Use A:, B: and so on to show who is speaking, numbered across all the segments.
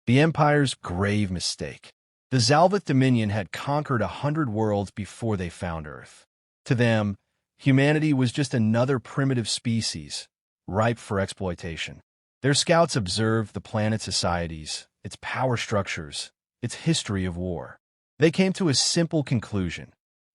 A: The Empire's grave mistake. The Xalveth Dominion had conquered 100 worlds before they found Earth. To them, humanity was just another primitive species, ripe for exploitation. Their scouts observed the planet's societies, its power structures, its history of war. They came to a simple conclusion.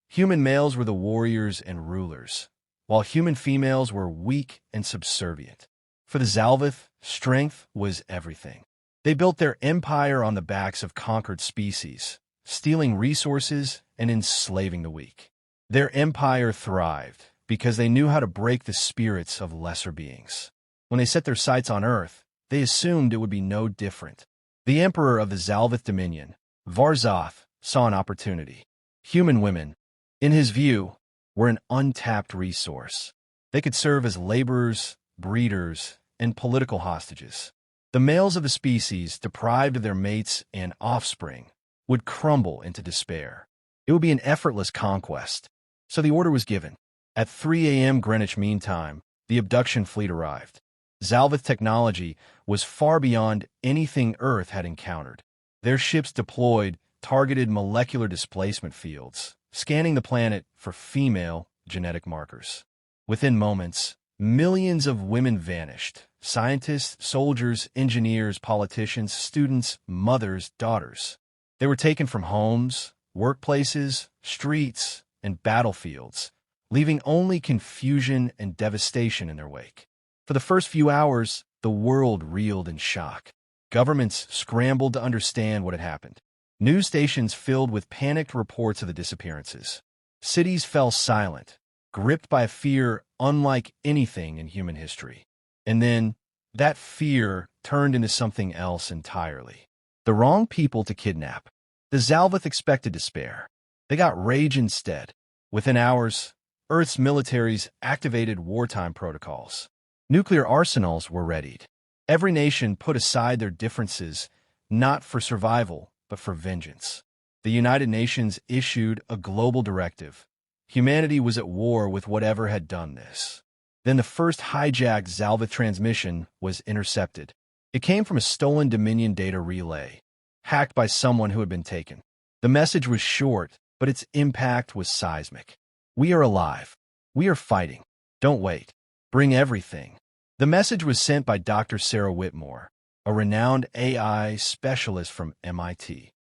A: Human males were the warriors and rulers, while human females were weak and subservient. For the Xalveth, strength was everything. They built their empire on the backs of conquered species, stealing resources and enslaving the weak. Their empire thrived because they knew how to break the spirits of lesser beings. When they set their sights on Earth, they assumed it would be no different. The emperor of the Xalveth Dominion, Varzoth, saw an opportunity. Human women, in his view, were an untapped resource. They could serve as laborers, breeders, and political hostages. The males of the species, deprived of their mates and offspring, would crumble into despair. It would be an effortless conquest. So the order was given. At 3 a.m. Greenwich Mean Time, the abduction fleet arrived. Xalveth technology was far beyond anything Earth had encountered. Their ships deployed targeted molecular displacement fields, scanning the planet for female genetic markers. Within moments, millions of women vanished. Scientists, soldiers, engineers, politicians, students, mothers, daughters. They were taken from homes, workplaces, streets, and battlefields, leaving only confusion and devastation in their wake. For the first few hours, the world reeled in shock. Governments scrambled to understand what had happened. News stations filled with panicked reports of the disappearances. Cities fell silent, gripped by a fear unlike anything in human history. And then, that fear turned into something else entirely. The wrong people to kidnap. The Xalveth expected despair. They got rage instead. Within hours, Earth's militaries activated wartime protocols. Nuclear arsenals were readied. Every nation put aside their differences, not for survival, but for vengeance. The United Nations issued a global directive. Humanity was at war with whatever had done this. Then the first hijacked Xalveth transmission was intercepted. It came from a stolen Dominion data relay, hacked by someone who had been taken. The message was short, but its impact was seismic. We are alive. We are fighting. Don't wait. Bring everything. The message was sent by Dr. Sarah Whitmore, a renowned AI specialist from MIT.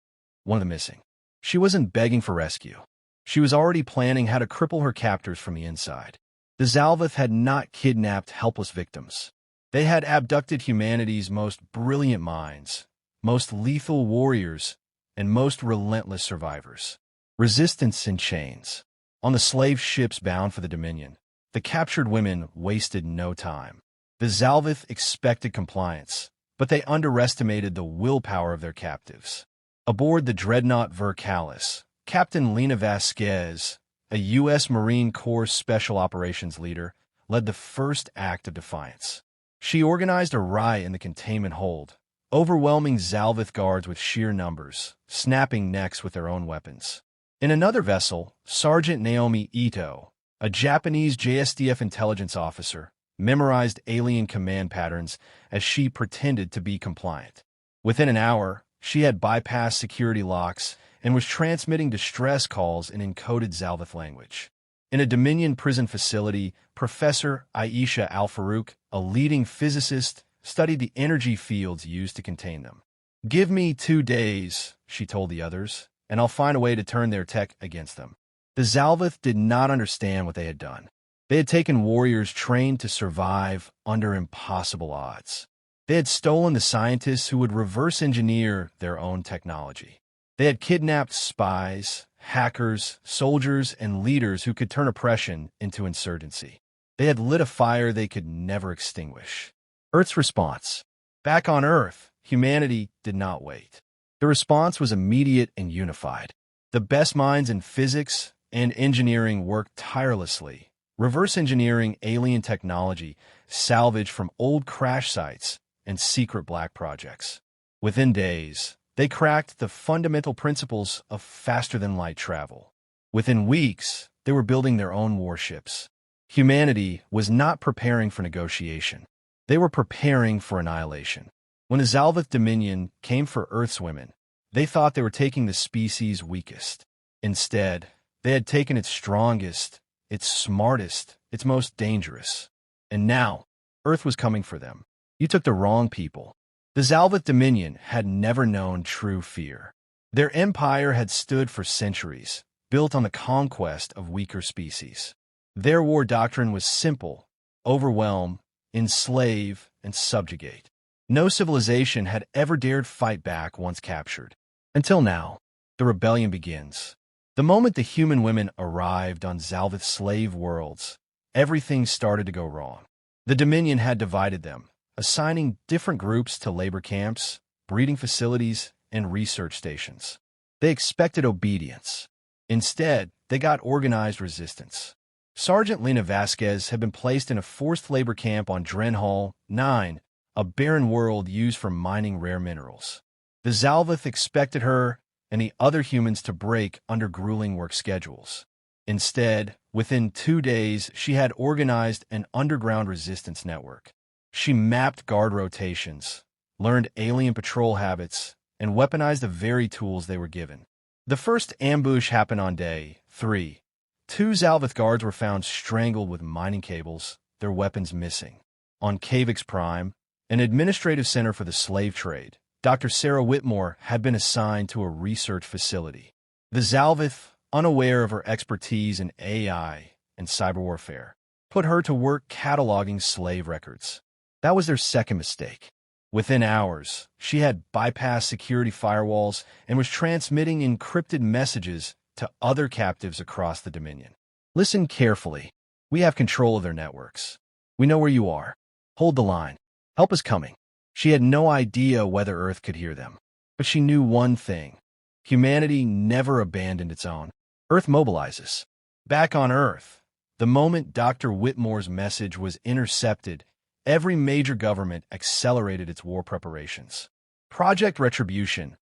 A: One of the missing. She wasn't begging for rescue. She was already planning how to cripple her captors from the inside. The Xalveth had not kidnapped helpless victims. They had abducted humanity's most brilliant minds, most lethal warriors, and most relentless survivors. Resistance in chains. On the slave ships bound for the Dominion, the captured women wasted no time. The Xalveth expected compliance, but they underestimated the willpower of their captives. Aboard the dreadnought Vercalis, Captain Lena Vasquez, a U.S. Marine Corps Special Operations leader, led the first act of defiance. She organized a riot in the containment hold, overwhelming Xalveth guards with sheer numbers, snapping necks with their own weapons. In another vessel, Sergeant Naomi Ito, a Japanese JSDF intelligence officer, memorized alien command patterns as she pretended to be compliant. Within an hour, she had bypassed security locks and was transmitting distress calls in encoded Xalveth language. In a Dominion prison facility, Professor Aisha Al-Farouk, a leading physicist, studied the energy fields used to contain them. "Give me 2 days," she told the others, "and I'll find a way to turn their tech against them." The Xalveth did not understand what they had done. They had taken warriors trained to survive under impossible odds. They had stolen the scientists who would reverse engineer their own technology. They had kidnapped spies, hackers, soldiers, and leaders who could turn oppression into insurgency. They had lit a fire they could never extinguish. Earth's response. Back on Earth, humanity did not wait. The response was immediate and unified. The best minds in physics and engineering worked tirelessly, reverse engineering alien technology salvaged from old crash sites and secret black projects. Within days, they cracked the fundamental principles of faster-than-light travel. Within weeks, they were building their own warships. Humanity was not preparing for negotiation. They were preparing for annihilation. When the Xalveth Dominion came for Earth's women, they thought they were taking the species' weakest. Instead, they had taken its strongest, its smartest, its most dangerous. And now, Earth was coming for them. You took the wrong people. The Xalveth Dominion had never known true fear. Their empire had stood for centuries, built on the conquest of weaker species. Their war doctrine was simple: overwhelm, enslave, and subjugate. No civilization had ever dared fight back once captured. Until now, the rebellion begins. The moment the human women arrived on Xalveth's slave worlds, everything started to go wrong. The Dominion had divided them, assigning different groups to labor camps, breeding facilities, and research stations. They expected obedience. Instead, they got organized resistance. Sergeant Lena Vasquez had been placed in a forced labor camp on Drenhall 9, a barren world used for mining rare minerals. The Xalveth expected her and the other humans to break under grueling work schedules. Instead, within 2 days, she had organized an underground resistance network. She mapped guard rotations, learned alien patrol habits, and weaponized the very tools they were given. The first ambush happened on day 3. 2 Xalveth guards were found strangled with mining cables, their weapons missing. On Xalveth Prime, an administrative center for the slave trade, Dr. Sarah Whitmore had been assigned to a research facility. The Xalveth, unaware of her expertise in AI and cyber warfare, put her to work cataloging slave records. That was their second mistake. Within hours, she had bypassed security firewalls and was transmitting encrypted messages to other captives across the Dominion. Listen carefully. We have control of their networks. We know where you are. Hold the line. Help is coming. She had no idea whether Earth could hear them. But she knew one thing: humanity never abandoned its own. Earth mobilizes. Back on Earth, the moment Dr. Whitmore's message was intercepted, every major government accelerated its war preparations. Project Retribution,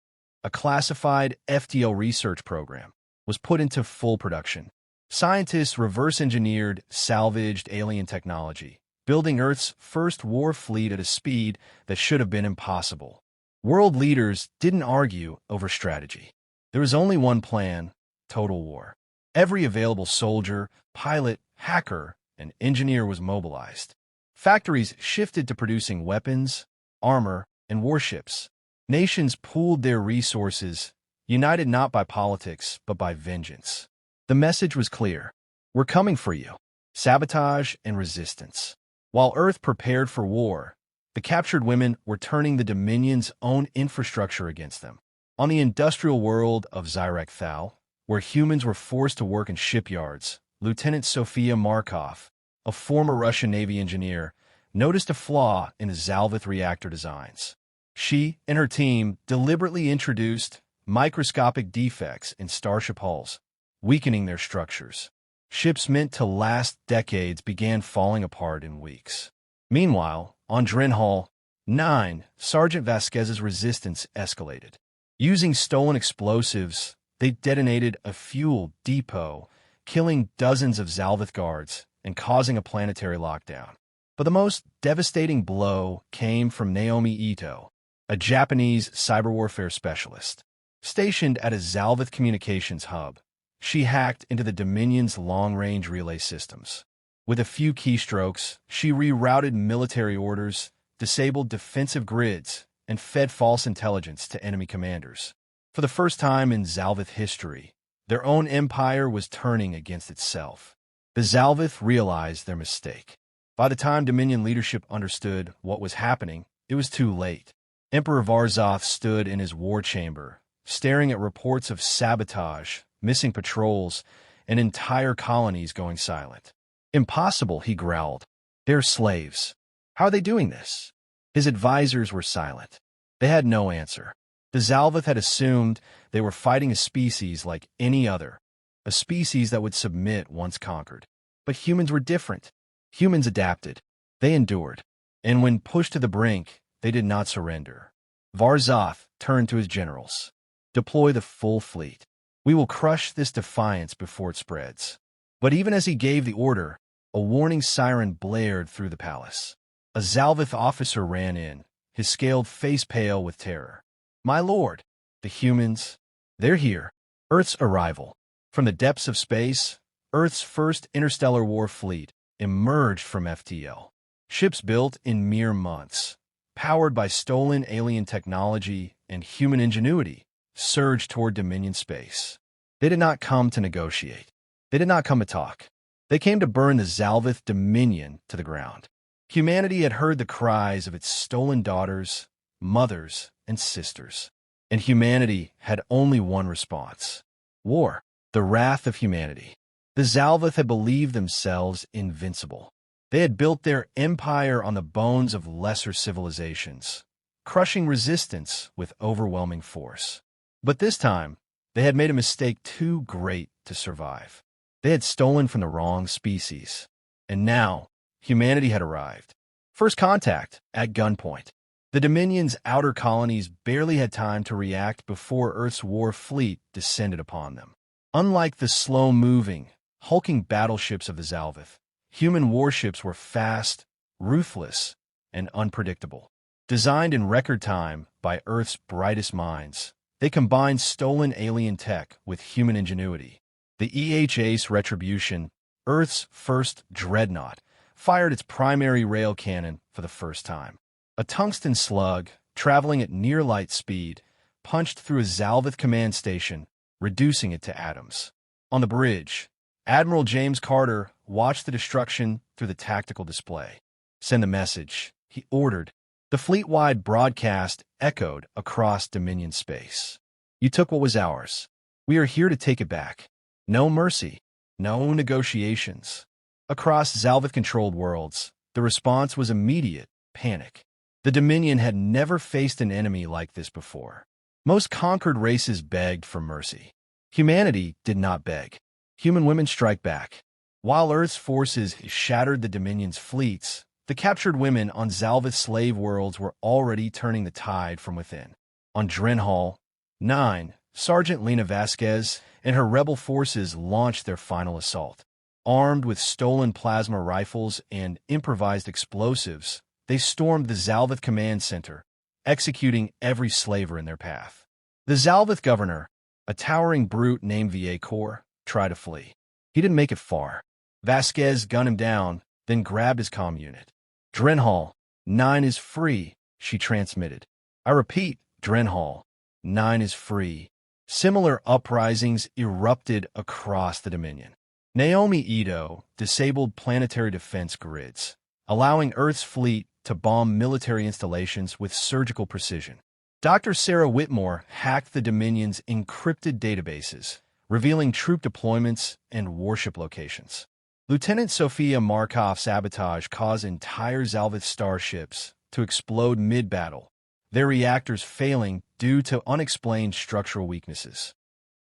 A: a classified FTL research program, was put into full production. Scientists reverse-engineered salvaged alien technology, building Earth's first war fleet at a speed that should have been impossible. World leaders didn't argue over strategy. There was only one plan: total war. Every available soldier, pilot, hacker, and engineer was mobilized. Factories shifted to producing weapons, armor, and warships. Nations pooled their resources, united not by politics, but by vengeance. The message was clear: we're coming for you. Sabotage and resistance. While Earth prepared for war, the captured women were turning the Dominion's own infrastructure against them. On the industrial world of Xyrek, where humans were forced to work in shipyards, Lieutenant Sofia Markov, a former Russian Navy engineer, noticed a flaw in the Xalveth reactor designs. She and her team deliberately introduced microscopic defects in starship hulls, weakening their structures. Ships meant to last decades began falling apart in weeks. Meanwhile, on Drenhall 9, Sergeant Vasquez's resistance escalated. Using stolen explosives, they detonated a fuel depot, killing dozens of Xalveth guards and causing a planetary lockdown. But the most devastating blow came from Naomi Ito, a Japanese cyber warfare specialist. Stationed at a Xalveth communications hub, she hacked into the Dominion's long-range relay systems. With a few keystrokes, she rerouted military orders, disabled defensive grids, and fed false intelligence to enemy commanders. For the first time in Xalveth history, their own empire was turning against itself. The Xalveth realized their mistake. By the time Dominion leadership understood what was happening, it was too late. Emperor Varzoth stood in his war chamber, staring at reports of sabotage, missing patrols, and entire colonies going silent. "Impossible," he growled. "They're slaves. How are they doing this?" His advisors were silent. They had no answer. The Xalveth had assumed they were fighting a species like any other, a species that would submit once conquered. But humans were different. Humans adapted. They endured. And when pushed to the brink, they did not surrender. Varzoth turned to his generals. "Deploy the full fleet. We will crush this defiance before it spreads." But even as he gave the order, a warning siren blared through the palace. A Xalveth officer ran in, his scaled face pale with terror. "My lord, the humans, they're here." Earth's arrival. From the depths of space, Earth's first interstellar war fleet emerged from FTL. Ships built in mere months, powered by stolen alien technology and human ingenuity, surged toward Dominion space. They did not come to negotiate. They did not come to talk. They came to burn the Xalveth Dominion to the ground. Humanity had heard the cries of its stolen daughters, mothers, and sisters. And humanity had only one response: war. The wrath of humanity. The Xalveth had believed themselves invincible. They had built their empire on the bones of lesser civilizations, crushing resistance with overwhelming force. But this time, they had made a mistake too great to survive. They had stolen from the wrong species. And now, humanity had arrived. First contact, at gunpoint. The Dominion's outer colonies barely had time to react before Earth's war fleet descended upon them. Unlike the slow-moving, hulking battleships of the Xalveth, human warships were fast, ruthless, and unpredictable. Designed in record time by Earth's brightest minds, they combined stolen alien tech with human ingenuity. The EHA's Retribution, Earth's first dreadnought, fired its primary rail cannon for the first time. A tungsten slug, traveling at near-light speed, punched through a Xalveth command station, reducing it to atoms. On the bridge, Admiral James Carter watched the destruction through the tactical display. "Send the message," he ordered. The fleet-wide broadcast echoed across Dominion space. "You took what was ours. We are here to take it back. No mercy. No negotiations." Across Xalveth-controlled worlds, the response was immediate: panic. The Dominion had never faced an enemy like this before. Most conquered races begged for mercy. Humanity did not beg. Human women strike back. While Earth's forces shattered the Dominion's fleets, the captured women on Xalveth slave worlds were already turning the tide from within. On Drenhall 9, Sergeant Lena Vasquez and her rebel forces launched their final assault. Armed with stolen plasma rifles and improvised explosives, they stormed the Xalveth Command Center, executing every slaver in their path. The Xalveth governor, a towering brute named Viacor, tried to flee. He didn't make it far. Vasquez gunned him down, then grabbed his comm unit. "Drenhall 9 is free," she transmitted. "I repeat, Drenhall 9 is free." Similar uprisings erupted across the Dominion. Naomi Ito disabled planetary defense grids, allowing Earth's fleet to bomb military installations with surgical precision. Dr. Sarah Whitmore hacked the Dominion's encrypted databases, revealing troop deployments and warship locations. Lieutenant Sophia Markov's sabotage caused entire Xalveth starships to explode mid-battle, their reactors failing due to unexplained structural weaknesses.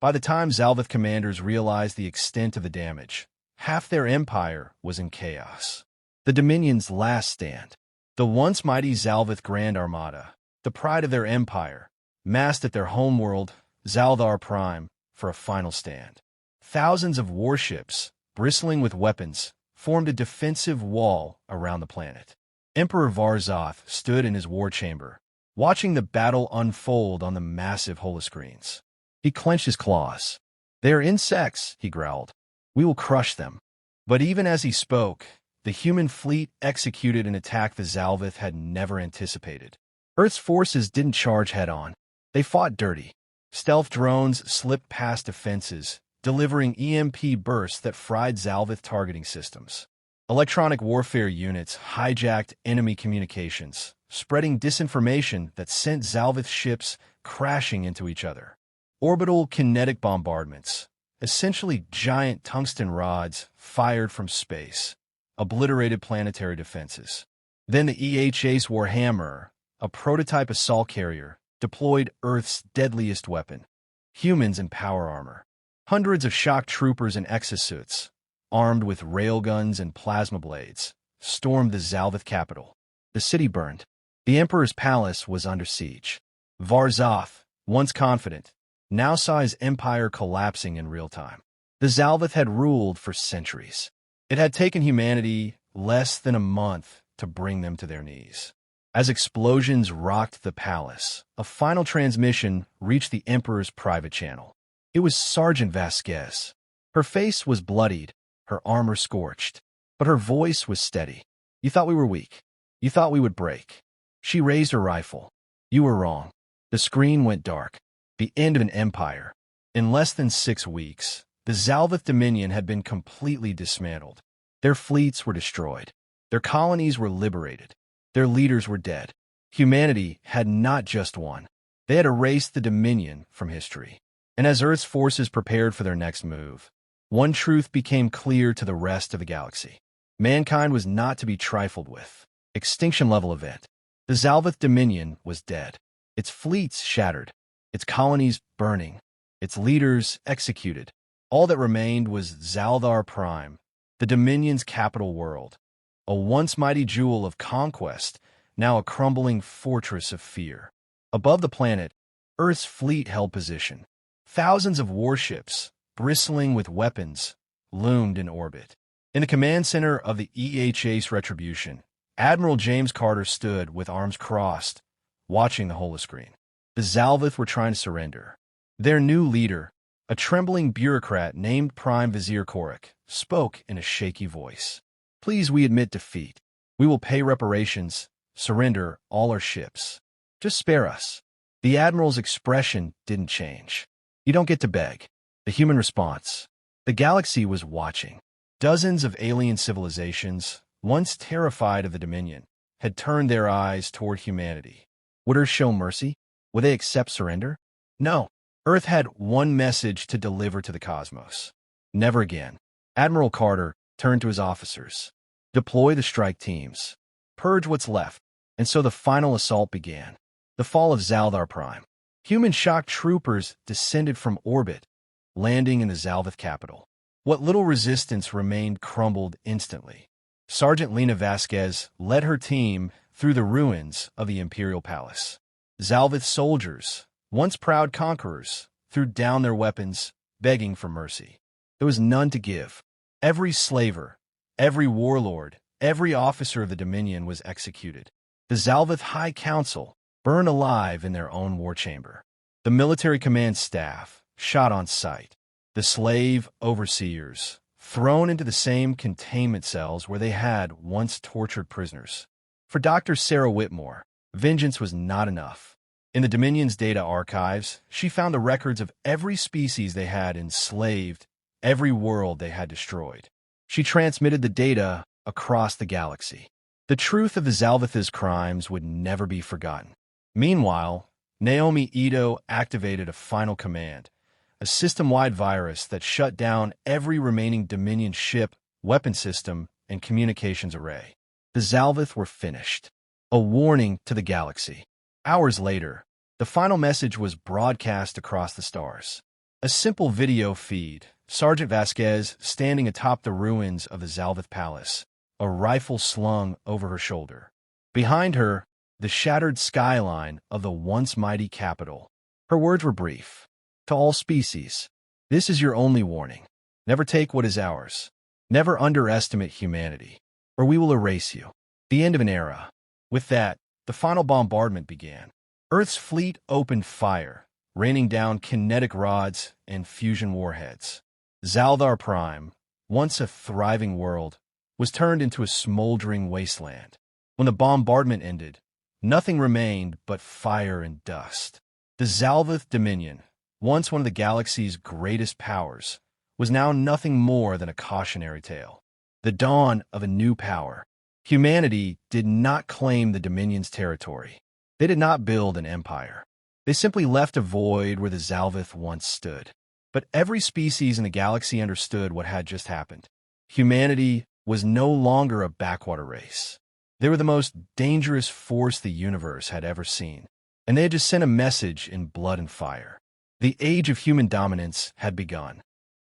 A: By the time Xalveth commanders realized the extent of the damage, half their empire was in chaos. The Dominion's last stand. The once mighty Xalveth Grand Armada, the pride of their empire, massed at their homeworld, Zalar Prime, for a final stand. Thousands of warships, bristling with weapons, formed a defensive wall around the planet. Emperor Varzoth stood in his war chamber, watching the battle unfold on the massive holoscreens. He clenched his claws. "They are insects," he growled. "We will crush them." But even as he spoke, the human fleet executed an attack the Xalveth had never anticipated. Earth's forces didn't charge head-on. They fought dirty. Stealth drones slipped past defenses, delivering EMP bursts that fried Xalveth targeting systems. Electronic warfare units hijacked enemy communications, spreading disinformation that sent Xalveth ships crashing into each other. Orbital kinetic bombardments, essentially giant tungsten rods fired from space, obliterated planetary defenses. Then the EHA's Warhammer, a prototype assault carrier, deployed Earth's deadliest weapon: humans in power armor. Hundreds of shock troopers in exosuits, armed with railguns and plasma blades, stormed the Xalveth capital. The city burned. The Emperor's palace was under siege. Varzoth, once confident, now saw his empire collapsing in real time. The Xalveth had ruled for centuries. It had taken humanity less than a month to bring them to their knees. As explosions rocked the palace, a final transmission reached the Emperor's private channel. It was Sergeant Vasquez. Her face was bloodied, her armor scorched, but her voice was steady. "You thought we were weak. You thought we would break." She raised her rifle. "You were wrong." The screen went dark. The end of an empire. In less than 6 weeks, the Xalveth Dominion had been completely dismantled. Their fleets were destroyed. Their colonies were liberated. Their leaders were dead. Humanity had not just won. They had erased the Dominion from history. And as Earth's forces prepared for their next move, one truth became clear to the rest of the galaxy. Mankind was not to be trifled with. Extinction-level event. The Xalveth Dominion was dead. Its fleets shattered. Its colonies burning. Its leaders executed. All that remained was Zalar Prime, the Dominion's capital world. A once mighty jewel of conquest, now a crumbling fortress of fear. Above the planet, Earth's fleet held position. Thousands of warships, bristling with weapons, loomed in orbit. In the command center of the EHA's Retribution, Admiral James Carter stood with arms crossed, watching the holoscreen. The Xalveth were trying to surrender. Their new leader, a trembling bureaucrat named Prime Vizier Korik, spoke in a shaky voice. "Please, we admit defeat. We will pay reparations, surrender all our ships. Just spare us." The Admiral's expression didn't change. "You don't get to beg." The human response. The galaxy was watching. Dozens of alien civilizations, once terrified of the Dominion, had turned their eyes toward humanity. Would Earth show mercy? Would they accept surrender? No. Earth had one message to deliver to the cosmos. Never again. Admiral Carter turned to his officers. "Deploy the strike teams. Purge what's left." And so the final assault began. The fall of Zalar Prime. Human shock troopers descended from orbit, landing in the Xalveth capital. What little resistance remained crumbled instantly. Sergeant Lena Vasquez led her team through the ruins of the Imperial Palace. Xalveth soldiers, once proud conquerors, threw down their weapons, begging for mercy. There was none to give. Every slaver, every warlord, every officer of the Dominion was executed. The Xalveth High Council burned alive in their own war chamber. The military command staff shot on sight. The slave overseers thrown into the same containment cells where they had once tortured prisoners. For Dr. Sarah Whitmore, vengeance was not enough. In the Dominion's data archives, she found the records of every species they had enslaved, every world they had destroyed. She transmitted the data across the galaxy. The truth of the Xalveth's crimes would never be forgotten. Meanwhile, Naomi Ito activated a final command, a system-wide virus that shut down every remaining Dominion ship, weapon system, and communications array. The Xalveth were finished. A warning to the galaxy. Hours later, the final message was broadcast across the stars. A simple video feed, Sergeant Vasquez standing atop the ruins of the Xalveth Palace, a rifle slung over her shoulder. Behind her, the shattered skyline of the once mighty capital. Her words were brief. "To all species, this is your only warning. Never take what is ours. Never underestimate humanity, or we will erase you." The end of an era. With that, the final bombardment began. Earth's fleet opened fire, raining down kinetic rods and fusion warheads. Zalar Prime, once a thriving world, was turned into a smoldering wasteland. When the bombardment ended, nothing remained but fire and dust. The Xalveth Dominion, once one of the galaxy's greatest powers, was now nothing more than a cautionary tale. The dawn of a new power. Humanity did not claim the Dominion's territory. They did not build an empire. They simply left a void where the Xalveth once stood. But every species in the galaxy understood what had just happened. Humanity was no longer a backwater race. They were the most dangerous force the universe had ever seen, and they had just sent a message in blood and fire. The age of human dominance had begun.